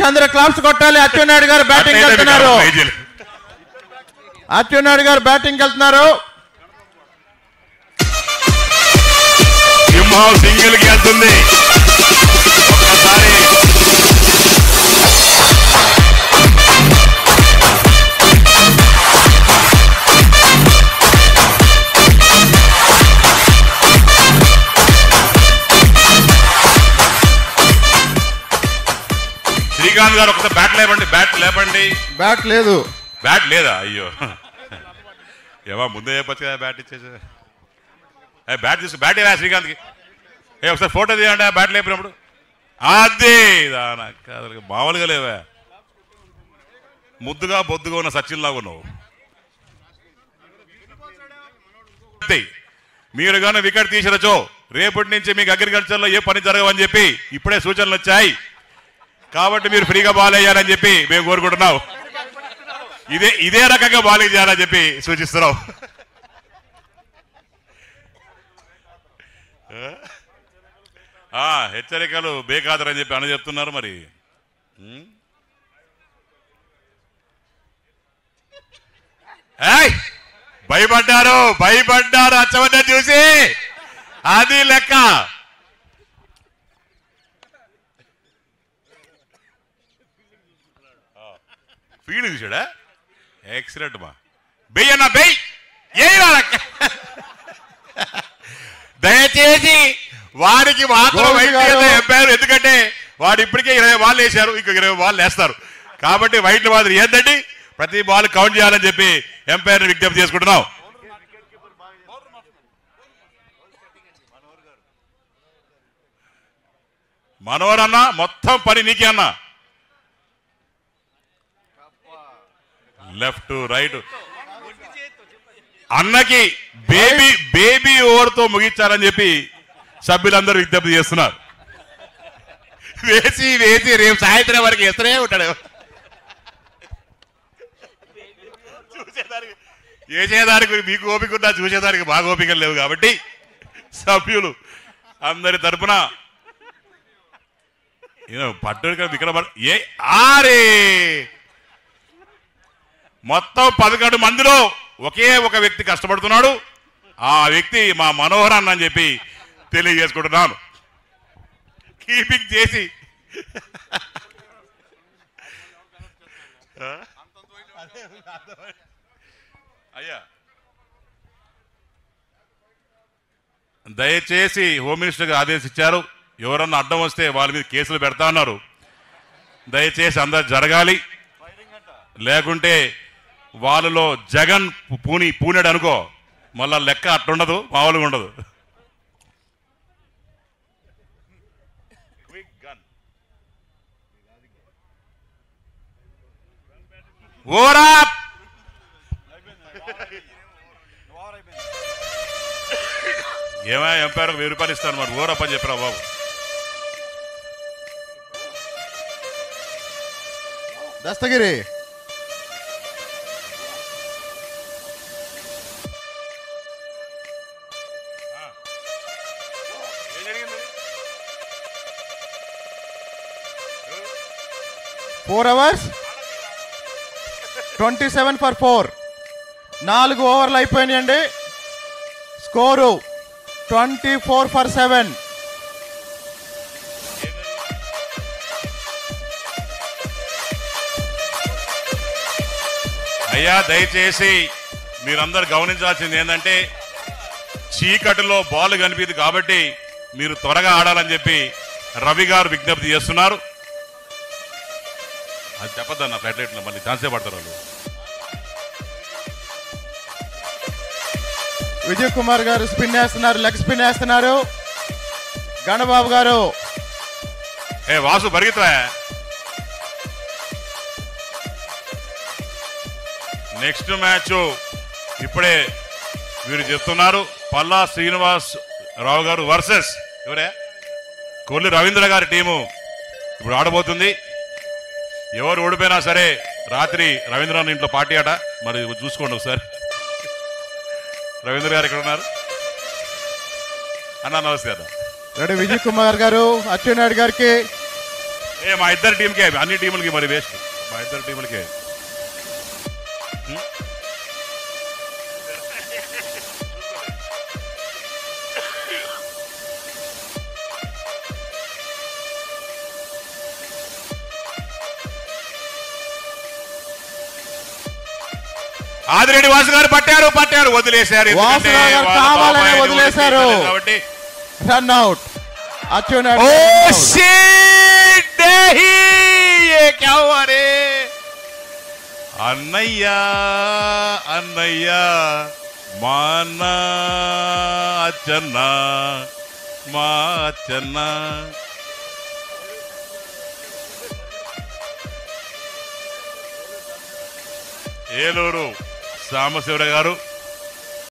అందరూ క్లాప్స్ కొట్టాలి. అచ్చెన్నాయుడు గారు బ్యాటింగ్ వెళ్తున్నారు. అచ్చెన్నాయుడు గారు బ్యాటింగ్ వెళ్తున్నారు. సింహం సింగిల్ కి వెళ్తుంది. ఒక్కసారి శ్రీకాంత్ గారు ఒకసారి బ్యాట్ లేపండి. బ్యాట్ లేదు. బ్యాట్ లేదా? అయ్యో ఏమో ముందే చెప్పచ్చు కదా బ్యాట్ ఇచ్చేసి. బ్యాట్ తీసు. బ్యాట్ ఏవా శ్రీకాంత్కి? ఒకసారి ఫోటో తీయండి బ్యాట్ లేపినప్పుడు. అదే మామూలుగా లేవా? ముద్దుగా బొద్దుగా ఉన్న సచిన్లాగా ఉన్నావు. మీరు కానీ వికెట్ తీసిరచో రేపటి నుంచి మీకు అగ్రికల్చర్లో ఏ పని జరగవని చెప్పి ఇప్పుడే సూచనలు వచ్చాయి. కాబట్టి మీరు ఫ్రీగా బాల్ వేయాలని చెప్పి మేము కోరుకుంటున్నాం. ఇదే రకంగా బాలింగ్ చేయాలని చెప్పి సూచిస్తున్నాం. హెచ్చరికలు బేఖాతరని చెప్పి అని చెప్తున్నారు. మరి భయపడ్డారు అచ్చవద్ద చూసి. అది లెక్క. ఫీల్డ్ చూసాడా? ఎక్సలెంట్ మా. బెయ్యన్నా బెయ్. దయచేసి వాడికి మాత్రం ఎంపైర్, ఎందుకంటే వాడు ఇప్పటికే 20 బాల్ వేశారు, ఇంకో 20 బాల్ వేస్తారు. కాబట్టి వైట్ల మాదిరి ఏంటండి ప్రతి బాల్ కౌంట్ చేయాలని చెప్పి ఎంపైర్ విజ్ఞప్తి చేసుకుంటున్నాం. మనోహర్ అన్న మొత్తం పని నీకే అన్న. లెఫ్ట్ రైట్ అన్నకి బేబీ ఓవర్తో ముగించాలని చెప్పి సభ్యులందరూ విజ్ఞప్తి చేస్తున్నారు. వేసి రేపు సాయంత్రం వరకు వేస్తూనే ఉంటాడు. వేసేదానికి మీకు ఓపిక ఉన్నా చూసేదానికి బాగా ఓపికలు లేవు. కాబట్టి సభ్యులు అందరి తరపున పట్టు ఇక్కడ ఆరే మొత్తం 11 మందిలో ఒకే ఒక వ్యక్తి కష్టపడుతున్నాడు. ఆ వ్యక్తి మా మనోహర్ అన్న అని చెప్పి తెలియజేసుకుంటున్నాను. కీపింగ్ చేసి అయ్యా దయచేసి హోమ్ మినిస్టర్ ఆదేశించారు, ఎవరన్నా అడ్డం వస్తే వాళ్ళ మీద కేసులు పెడతా ఉన్నారు. దయచేసి అందరు జరగాలి. లేకుంటే వాళ్ళలో జగన్ పూనాడు అనుకో, మళ్ళా లెక్క అట్టుండదు, మామూలుగా ఉండదు. ఓరా ఏమా ఎంపైర్ 1000 రూపాయలు ఇస్తాను మరి ఓరప్ అని చెప్పరా బాబు. Dastagiri hours 27 for 4. 4 ఓవర్లు అయిపోయినాయండి. Score 24 for 7. అయ్యా దయచేసి మీరందరూ గమనించాల్సింది ఏంటంటే చీకటిలో బాల్ కనిపించదు కాబట్టి మీరు త్వరగా ఆడాలని చెప్పి రవి గారు విజ్ఞప్తి చేస్తున్నారు. అది చెప్పద్దన్న ఫ్లైట్ మళ్ళీ ఛాన్సే పడతారు వాళ్ళు. విజయ్ కుమార్ గారు స్పిన్ వేస్తున్నారు, లెగ్ స్పిన్ వేస్తున్నారు. గణబాబు గారు వాసు పరిగెత్తా. నెక్స్ట్ మ్యాచ్ ఇప్పుడే వీరు చెప్తున్నారు, పల్లా శ్రీనివాస్ రావు గారు వర్సెస్ ఎవరే కొల్లి రవీంద్ర గారి టీము ఇప్పుడు ఆడబోతుంది. ఎవరు ఓడిపోయినా సరే రాత్రి రవీంద్రనాథ్ ఇంట్లో పార్టీ ఆట, మరి చూసుకోండి ఒకసారి. రవీంద్ర గారు ఎక్కడ ఉన్నారు అన్న? నమస్తే అన్న. రెడీ విజయ్ కుమార్ గారు అచ్చెన్నాయుడు గారికి మా ఇద్దరు టీంకే అన్ని టీములకి మరి వేస్ట్ మా ఇద్దరు టీములకే ఆదిరెడ్డి వాసు గారు పట్టారు వదిలేశారు వదిలేశారు కాబట్టి రన్ అవుట్ అన్నయ్యా మా అన్న అచ్చన్న మా అచ్చన్న ఏలూరు సాంబశివరావు గారు